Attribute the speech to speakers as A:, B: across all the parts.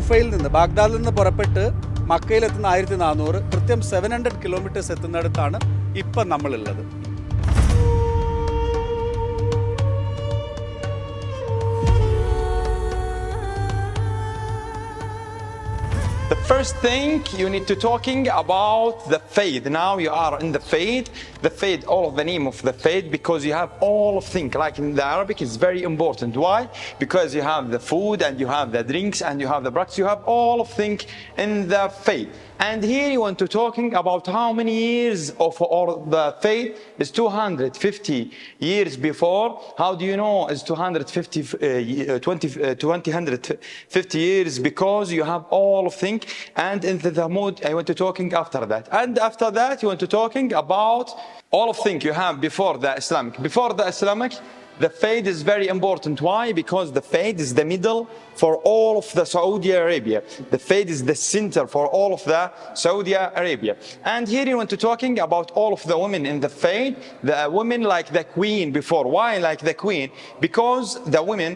A: കൂഫയിൽ നിന്ന് ബാഗ്ദാദിൽ നിന്ന് പുറപ്പെട്ട് മക്കയിലെത്തുന്ന 1400, കൃത്യം 700 കിലോമീറ്റേഴ്സ് എത്തുന്നിടത്താണ് ഇപ്പം നമ്മളുള്ളത്.
B: The first thing you need to talking about the faith. Now you are in the faith. The faith, all of the name of the faith, because you have all of things. Like in the Arabic, it's very important. Why? Because you have the food and you have the drinks and you have the practice. You have all of things in the faith. And here you want to talking about how many years of all the faith is 250 years before. How do you know it's 250 years? Because you have all of things. And in the Talmud, I want to talking after that. And after that, you want to talking about all of things you have before the Islamic. Before the Islamic, the faith is very important. Why? Because the faith is the middle for all of the Saudi Arabia. The faith is the center for all of the Saudi Arabia. And here you want to talking about all of the women in the faith. The women like the queen before. Why like the queen? Because the women,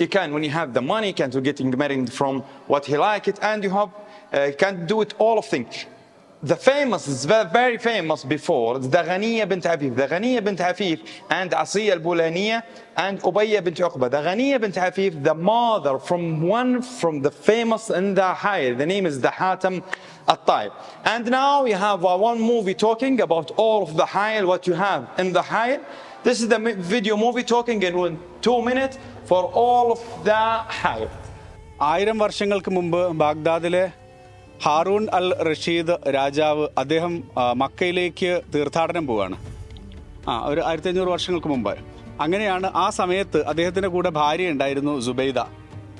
B: you can, when you have the money, can to getting married from what he like it, and you have can do it all of things. The famous, is very famous before, the Ghaniya bint Afif. The Ghaniya bint Afif and Asiya al-Bulaniya and Ubayya bint Uqba. The Ghaniya bint Afif, the mother from the famous in the Hayr. The name is the Hatam al-Taib. And now you have one movie talking about all of the Hayr, what you have in the Hayr. This is the video movie talking in 2 minutes for all of the Hayr.
A: 1000 വർഷങ്ങൾക്ക് മുമ്പ് ബാഗ്ദാദിലെ ഹാറൂൺ അൽ റഷീദ് രാജാവ് അദ്ദേഹം മക്കയിലേക്ക് തീർത്ഥാടനം പോവുകയാണ്. ഒരു 1500 വർഷങ്ങൾക്ക് മുമ്പ്. അങ്ങനെയാണ് ആ സമയത്ത് അദ്ദേഹത്തിൻ്റെ കൂടെ ഭാര്യ ഉണ്ടായിരുന്നു സുബൈദ.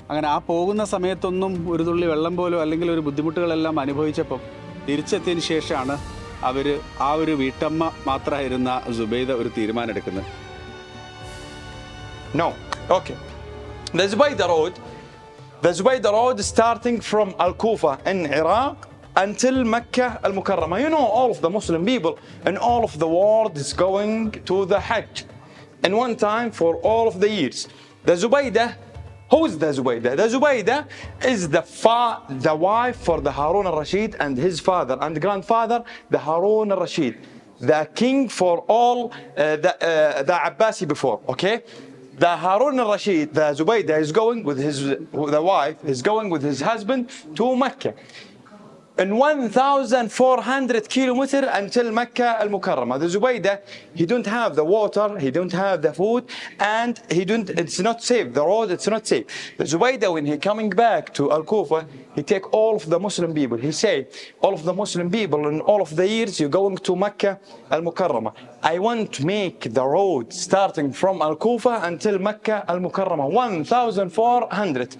A: അങ്ങനെ ആ പോകുന്ന സമയത്തൊന്നും ഒരു തുള്ളി വെള്ളം പോലോ അല്ലെങ്കിൽ ഒരു ബുദ്ധിമുട്ടുകളെല്ലാം അനുഭവിച്ചപ്പം തിരിച്ചെത്തിയതിന് ശേഷമാണ് അവർ ആ ഒരു വീട്ടമ്മ മാത്രമായിരുന്ന സുബൈദ ഒരു തീരുമാനം എടുക്കുന്നത്.
B: No. Okay. The Zubaydah road starting from Al-Kufa in Iraq until Mecca al-Mukarramah. You know, all of the Muslim people and all of the world is going to the Hajj in one time for all of the years. The Zubaydah, who is the Zubaydah? The Zubaydah is the wife for the Harun al-Rashid and his father and grandfather, the Harun al-Rashid, the king for all the Abbasi before, okay? The Harun al-Rashid, the Zubaydah, is going with the wife, is going with his husband to Mecca. In 1,400 kilometers until Mecca al-Mukarramah. The Zubaydah, he don't have the water, he don't have the food, and it's not safe. The road, it's not safe. The Zubaydah, when he coming back to Al-Kufa, he take all of the Muslim people. He say, all of the Muslim people in all of the years, you're going to Mecca al-Mukarramah. I want to make the road starting from Al-Kufa until Mecca al-Mukarramah. 1,400.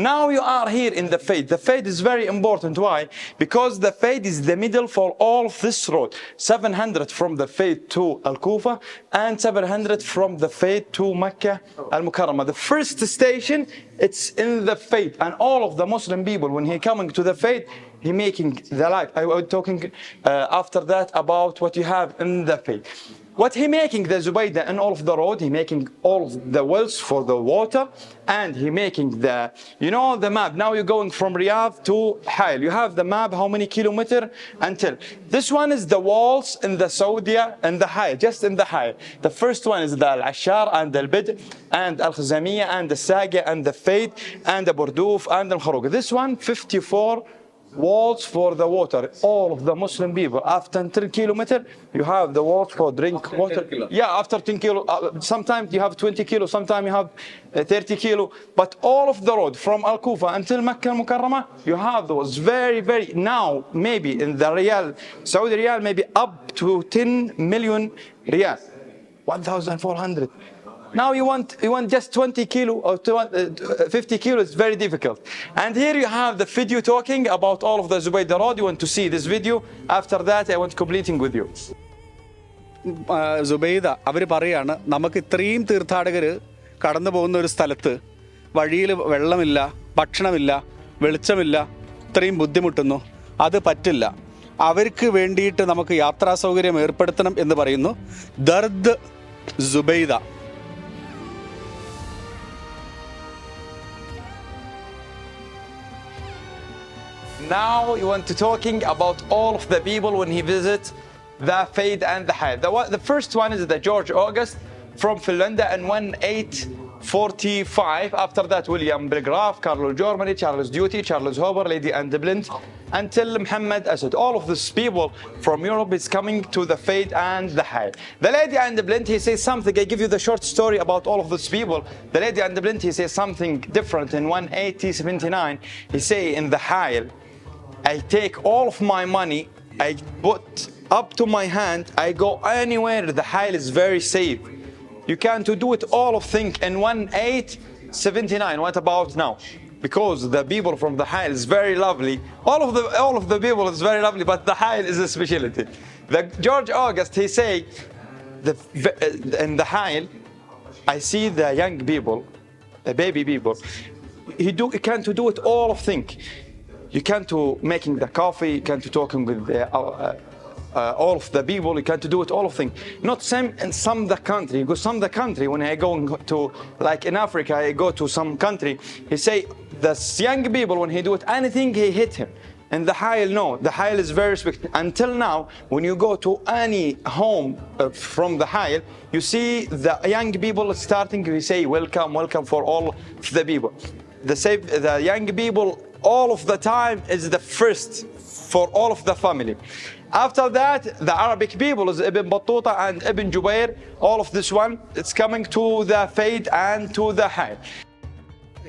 B: Now you are here in the faith. The faith is very important. Why? Because the faith is the middle for all of this road. 700 from the faith to Al-Kufa and 700 from the faith to Mecca al-Mukarramah. The first station, it's in the faith. And all of the Muslim people, when he coming to the faith, he making the life. I was talking after that about what you have in the faith. What he making the Zubaydah and all of the road, he making all of the wells for the water, and he making the map. Now you're going from Riyadh to Hail. You have the map, how many kilometers until. This one is the walls in the Saudi and the Hail, just in the Hail. The first one is the Al-Ashar and the Al-Bid and Al-Khazamiyya and the Saga and the Fayd and the Burduf and the Kharug. This one, 54 walls for the water. All of the Muslim people, after 10 kilometers, you have the walls for drink water. Yeah, after 10 kilo. Sometimes you have 20 kilo, sometimes you have 30 kilo. But all of the road from Al-Kufa until Mecca al-Mukarramah, you have those very, very, now maybe in the Riyal, Saudi Riyal, maybe up to 10 million Riyal. 1,400. Now you want just 20 kilo or 50 kilo, it's very difficult. And here you have the video talking about all of the Zubaydah road. You want to see this video. After that, I want completing with you.
A: Subaida അവർ പറയാണ്, നമുക്ക് ഇത്രയും തീർത്ഥാടകർ കടന്നു പോകുന്ന ഒരു സ്ഥലത്ത് വഴിയിൽ വെള്ളമില്ല, ഭക്ഷണമില്ല, വെളിച്ചമില്ല, ഇത്രയും ബുദ്ധിമുട്ടുന്നു, അത് പറ്റില്ല. അവർക്ക് വേണ്ടിയിട്ട് നമുക്ക് യാത്രാ സൗകര്യം ഏർപ്പെടുത്തണം എന്ന് പറയുന്നു Dard Subaida.
B: Now you want to talking about all of the people when he visits the Faid and the Hayy. The first one is the George August from Finland in 1845. After that, William Bregraf, Carlo Germany, Charles Duty, Charles Hooper, Lady Anne de Blint, until Muhammad Asad. All of these people from Europe is coming to the Faid and the Hayy. The Lady Anne de Blint, he says something. I give you the short story about all of these people. The Lady Anne de Blint, he says something different in 1879. He say in the Hayy, I take all of my money, I put up to my hand, I go anywhere. The Hayy is very safe. You can't do it all of things in 1879. What about now? Because the people from the Hayy is very lovely. All of the people is very lovely, but the Hayy is a specialty. The George August, he say, in the Hayy, I see the young people, the baby people. He can't do it all of things. You can't do making the coffee. You can't do talking with all of the people. You can't do it all of things. Not same in some the country. You go some the country. When I go to, like in Africa, I go to some country. He say the young people, when he do it anything, he hit him. And the Hayy, no, the Hayy is very strict. Until now, when you go to any home from the Hayy, you see the young people starting. We say welcome, welcome for all of the people. The young people all of the time is the first for all of the family. After that, the Arabic people is Ibn Battuta and Ibn Jubair. All of this one, it's coming to the Faid and to the Hayy.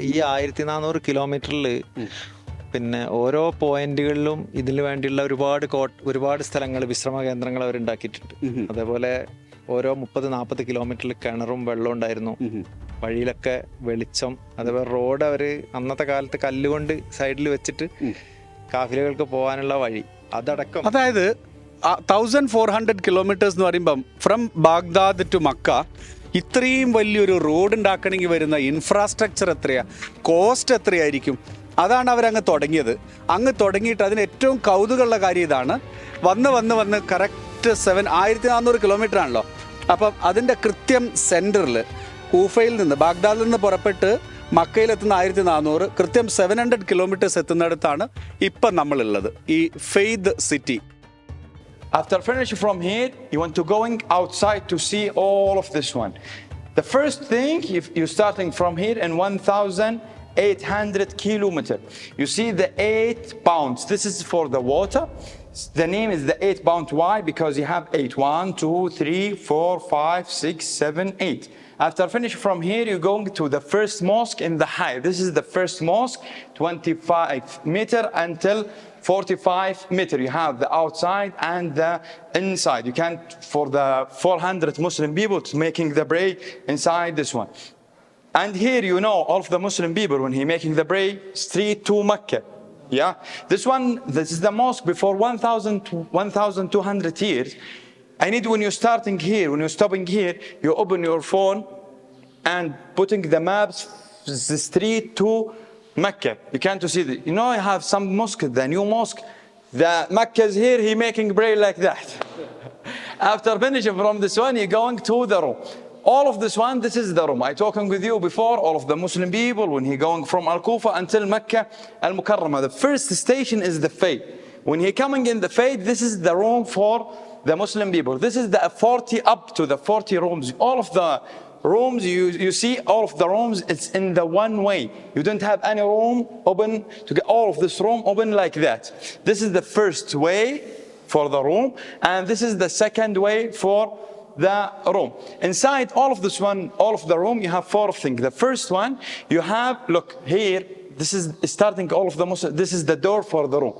C: ഈ 1400 കിലോമീറ്ററിൽ പിന്നെ ഓരോ പോയിന്റുകളിലും ഇതിനു വേണ്ടിയുള്ള ഒരുപാട് സ്ഥലങ്ങൾ, വിശ്രമ കേന്ദ്രങ്ങൾ അവരുണ്ടാക്കിയിട്ടുണ്ട്. അതേപോലെ ഓരോ 30-40 കിലോമീറ്ററിൽ കിണറും വെള്ളവും ഉണ്ടായിരുന്നു. വഴിയിലൊക്കെ വെളിച്ചം. അതേപോലെ റോഡ് അവർ അന്നത്തെ കാലത്ത് കല്ലുകൊണ്ട് സൈഡിൽ വെച്ചിട്ട് കാഫിലകൾക്ക് പോകാനുള്ള വഴി അതടക്കം.
A: അതായത് 1400 കിലോമീറ്റേഴ്സ് എന്ന് പറയുമ്പം ഫ്രം ബാഗ്ദാദ് ടു മക്ക ഇത്രയും വലിയൊരു റോഡ് ഉണ്ടാക്കണമെങ്കിൽ വരുന്ന ഇൻഫ്രാസ്ട്രക്ചർ എത്രയാ, കോസ്റ്റ് എത്രയായിരിക്കും? അതാണ് അവരങ്ങ് തുടങ്ങിയത്. അങ്ങ് തുടങ്ങിയിട്ട് അതിന് ഏറ്റവും കൗതുകമുള്ള കാര്യം ഇതാണ്. വന്ന് കറക്റ്റ് 1400 കിലോമീറ്റർ ആണല്ലോ. അപ്പം അതിൻ്റെ കൃത്യം സെൻറ്ററിൽ കൂഫയിൽ നിന്ന്, ബാഗ്ദാദിൽ നിന്ന് പുറപ്പെട്ട് മക്കയിലെത്തുന്ന 1400, കൃത്യം 700 കിലോമീറ്റേഴ്സ് എത്തുന്നിടത്താണ് ഇപ്പം നമ്മളുള്ളത്, ഈ ഫെയ്ദ് city.
B: After finishing from here, you want to going outside to see all of this one. The first thing, if you're starting from here in 1,800 kilometers, you see the 8 pounds. This is for the water. The name is the 8 pound. Why? Because you have 8. 1, 2, 3, 4, 5, 6, 7, 8. After finishing from here, you're going to the first mosque in the Hayy. This is the first mosque, 25 meter until 45 meter. You have the outside and the inside. You can't, for the 400 Muslim people making the prayer inside this one. And here, you know, all of the Muslim people, when he making the prayer, street to Mecca. Yeah, this is the mosque before 1,200 years. I need, when you're starting here, when you're stopping here, you open your phone and putting the maps, the street to Mecca. You can't see it. You know, I have some mosque, the new mosque. The Mecca is here, he making prayer like that. After finishing from this one, you're going to the room. All of this one, this is the room. I talking with you before, all of the Muslim people, when he going from Al-Kufa until Mecca Al-Mukarramah. The first station is the Faid. When he coming in the Faid, this is the room for the Muslim people. This is the 40 up to the 40 rooms. All of the rooms, you see all of the rooms, it's in the one way. You don't have any room open to get all of this room open like that. This is the first way for the room, and this is the second way for the room. Inside all of this one, all of the room, you have 4 things. The first one, you have, look here, this is starting all of the Muslim, this is the door for the room.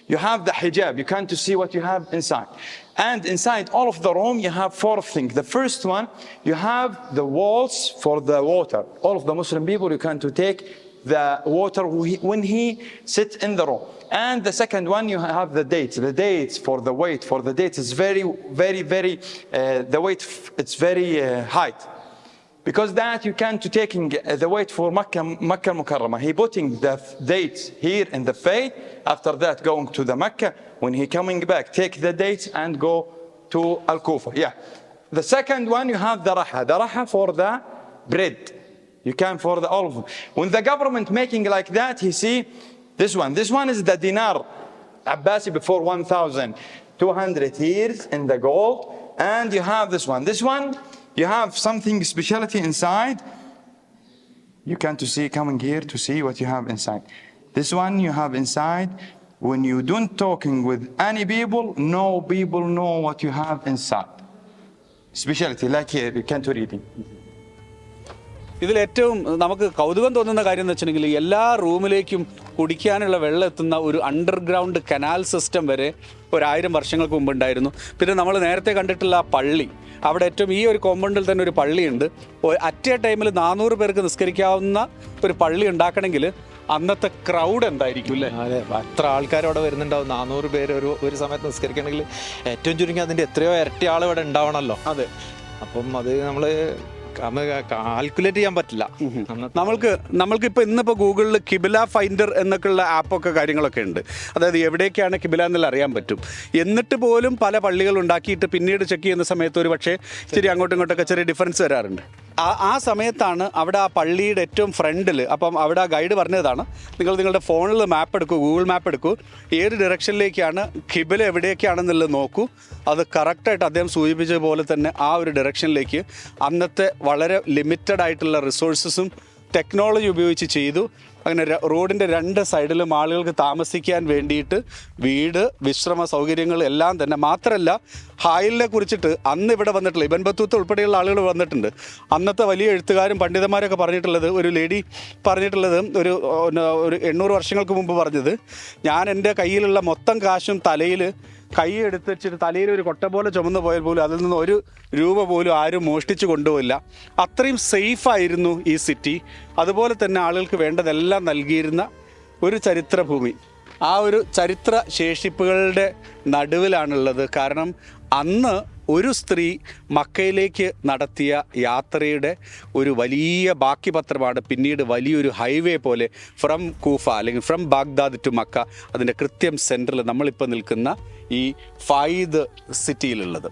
B: You have the hijab, you can't see what you have inside. And inside all of the room, you have 4 things. The first one, you have the walls for the water. All of the Muslim people, you can't take the water when he sits in the room. And the second one, you have the dates. The dates for the weight, for the dates is very, the weight, it's very high. Because that you can't taking the weight for Makkah Mukarramah. He putting the dates here in the Faid. After that, going to the Mecca. When he coming back, take the dates and go to Al-Kufa. Yeah. The second one, you have the Raha. The Raha for the bread. You can for the all of them. When the government making like that, you see, This one is the dinar Abbasi before 1,200 years in the gold. And you have this one. This one, you have something specialty inside. You can to see, coming here to see what you have inside. This one you have inside. When you don't talking with any people, no people know what you have inside. Specialty, like here, you can't reading.
A: ഇതിലേറ്റവും നമുക്ക് കൗതുകം തോന്നുന്ന കാര്യം എന്ന് വെച്ചിട്ടുണ്ടെങ്കിൽ എല്ലാ റൂമിലേക്കും കുടിക്കാനുള്ള വെള്ളം എത്തുന്ന ഒരു അണ്ടർഗ്രൗണ്ട് കനാൽ സിസ്റ്റം വരെ 1000 വർഷങ്ങൾക്ക് മുമ്പ് ഉണ്ടായിരുന്നു. പിന്നെ നമ്മൾ നേരത്തെ കണ്ടിട്ടുള്ള ആ പള്ളി, അവിടെ ഏറ്റവും ഈ ഒരു കോമ്പൗണ്ടിൽ തന്നെ ഒരു പള്ളിയുണ്ട്. അറ്റ് എ ടൈമിൽ 400 പേർക്ക് നിസ്കരിക്കാവുന്ന ഒരു പള്ളി ഉണ്ടാക്കണമെങ്കിൽ അന്നത്തെ ക്രൗഡ് എന്തായിരിക്കും അല്ലേ?
C: അതെ, എത്ര ആൾക്കാർ അവിടെ വരുന്നുണ്ടാവും? 400 പേര് ഒരു സമയത്ത് നിസ്കരിക്കണമെങ്കിൽ ഏറ്റവും ചുരുങ്ങി അതിൻ്റെ എത്രയോ ഇരട്ടി ആൾ ഇവിടെ ഉണ്ടാവണമല്ലോ.
A: അതെ.
C: അപ്പം അത് നമ്മൾ കാൽക്കുലേറ്റ് ചെയ്യാൻ പറ്റില്ല.
A: നമ്മൾക്കിപ്പോൾ ഇന്നിപ്പോൾ ഗൂഗിളിൽ കിബില ഫൈൻഡർ എന്നൊക്കെയുള്ള ആപ്പൊക്കെ കാര്യങ്ങളൊക്കെ ഉണ്ട്. അതായത് എവിടേക്കാണ് കിബില എന്നുള്ള അറിയാൻ പറ്റും. എന്നിട്ട് പോലും പല പള്ളികൾ ഉണ്ടാക്കിയിട്ട് പിന്നീട് ചെക്ക് ചെയ്യുന്ന സമയത്ത് ഒരു പക്ഷേ ഇച്ചിരി അങ്ങോട്ടും ഇങ്ങോട്ടൊക്കെ ചെറിയ ഡിഫറൻസ് വരാറുണ്ട്. ആ സമയത്താണ് അവിടെ ആ പള്ളിയുടെ ഏറ്റവും ഫ്രണ്ടിൽ, അപ്പം അവിടെ ആ ഗൈഡ് പറഞ്ഞതാണ്, നിങ്ങളുടെ ഫോണിൽ മാപ്പ് എടുക്കൂ, ഗൂഗിൾ മാപ്പ് എടുക്കൂ, ഏത് ഡയറക്ഷനിലേക്കാണ് കിബില എവിടേക്കാണെന്നുള്ളത് നോക്കൂ. അത് കറക്റ്റായിട്ട് അദ്ദേഹം സൂചിപ്പിച്ചതുപോലെ തന്നെ ആ ഒരു ഡയറക്ഷനിലേക്ക് അന്നത്തെ വളരെ ലിമിറ്റഡ് ആയിട്ടുള്ള റിസോഴ്സസും ടെക്നോളജി ഉപയോഗിച്ച് ചെയ്തു. അങ്ങനെ റോഡിൻ്റെ 2 സൈഡിലും ആളുകൾക്ക് താമസിക്കാൻ വേണ്ടിയിട്ട് വീട്, വിശ്രമ സൗകര്യങ്ങൾ എല്ലാം തന്നെ. മാത്രമല്ല ഹായിലിനെ കുറിച്ചിട്ട് അന്ന് ഇവിടെ വന്നിട്ടുള്ള ഇബൻ ബത്തൂത്ത ഉൾപ്പെടെയുള്ള ആളുകൾ വന്നിട്ടുണ്ട്. അന്നത്തെ വലിയ എഴുത്തുകാരും പണ്ഡിതന്മാരൊക്കെ പറഞ്ഞിട്ടുള്ളത്, ഒരു ലേഡി പറഞ്ഞിട്ടുള്ളത്, ഒരു 800 വർഷങ്ങൾക്ക് മുമ്പ് പറഞ്ഞത്, ഞാൻ എൻ്റെ കയ്യിലുള്ള മൊത്തം കാശും തലയിൽ കൈ എടുത്ത് വെച്ചിട്ട് തലയിൽ ഒരു കൊട്ട പോലെ ചുമന്ന് പോയാൽ പോലും അതിൽ നിന്ന് 1 രൂപ പോലും ആരും മോഷ്ടിച്ചു കൊണ്ടുപോയില്ല. അത്രയും സേഫായിരുന്നു ഈ സിറ്റി. അതുപോലെ തന്നെ ആളുകൾക്ക് വേണ്ടതെല്ലാം നൽകിയിരുന്ന ഒരു ചരിത്രഭൂമി. ആ ഒരു ചരിത്ര ശേഷിപ്പുകളുടെ നടുവിലാണുള്ളത്. കാരണം അന്ന് ഒരു സ്ത്രീ മക്കയിലേക്ക് നടത്തിയ യാത്രയുടെ ഒരു വലിയ ബാക്കി പത്രമാണ് പിന്നീട് വലിയൊരു ഹൈവേ പോലെ ഫ്രം കൂഫ അല്ലെങ്കിൽ ഫ്രം ബാഗ്ദാദ് ടു മക്ക, അതിൻ്റെ കൃത്യം സെൻറ്ററിൽ നമ്മളിപ്പോൾ നിൽക്കുന്ന ഈ ഫായിദ് സിറ്റിയിലുള്ളത്.